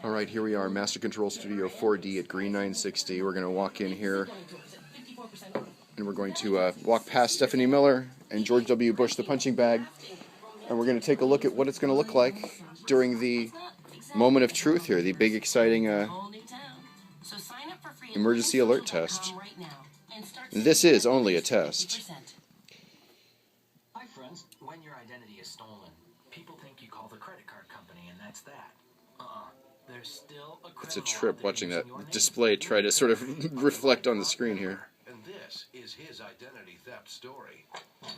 Alright, here we are, Master Control Studio 4D at Green 960. We're going to walk in here, and we're going to walk past Stephanie Miller and George W. Bush, the punching bag, and we're going to take a look at what it's going to look like during the moment of truth here, the big, exciting emergency alert test. This is only a test. Hi friends, when your identity is stolen, people think you call the credit card company and that's that. There's still a It's a trip watching that display try to sort of reflect on the screen here. And this is his identity theft story.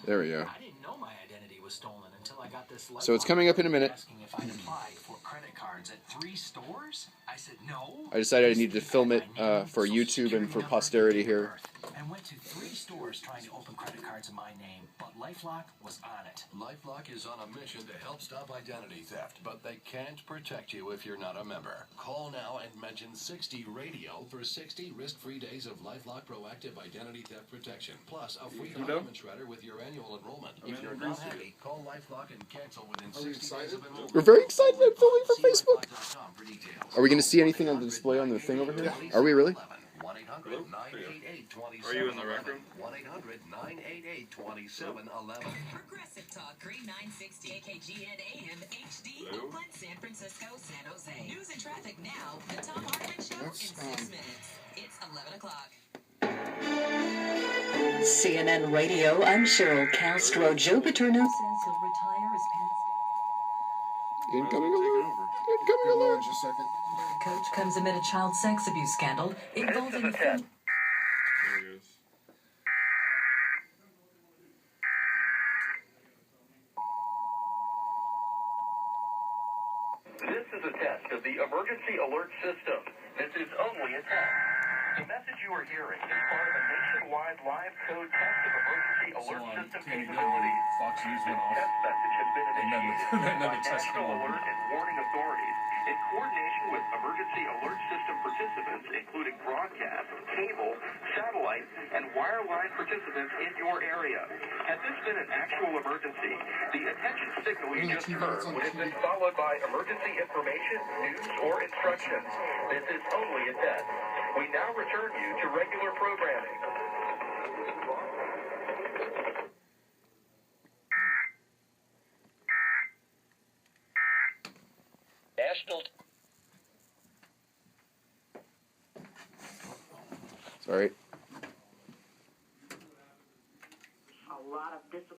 There we go. I didn't know my identity was stolen until I got this letter. So it's coming up in a minute. Asking if I'd applied for credit cards at 3 stores? I said no. I decided I needed to film it for YouTube and for posterity here. And went to 3 stores trying to open credit cards in my name, but LifeLock was on it. LifeLock is on a mission to help stop identity theft, but they can't protect you if you're not a member. Call now and mention 60 radio for 60 risk-free days of LifeLock proactive identity theft protection, plus a free document shredder with your annual enrollment. If you're not happy, call LifeLock and cancel within 60 days of enrollment. We're very excited about filming for Facebook. Are we going to see anything on the display on the thing over here? Are we really? Are you in the rec room? 1-800-988-2711. Progressive Talk, Green 960, KKGN AM HD, Oakland, San Francisco, San Jose. News and traffic now. The Tom Hartman Show in 6 minutes. It's 11 o'clock. CNN Radio, I'm Cheryl Castro. Joe Paterno says he'll retire as Incoming alert. Incoming alert. Just a second. coach comes amid a child sex abuse scandal involving a film. There he is. This is a test of the emergency alert system. This is only a test. The message you are hearing is part of a nationwide live code test of emergency alert system capabilities. Fox News went This off. test message has been And then initiated by another test National came on. Alert and Warning Authorities in coordination with emergency alert system participants, including broadcast, cable, satellite, and wireline participants in your area. Had this been an actual emergency, the attention signal you just heard would have been followed by emergency information, news, or instructions. This is only a test. We now return you to regular programming. National. Sorry.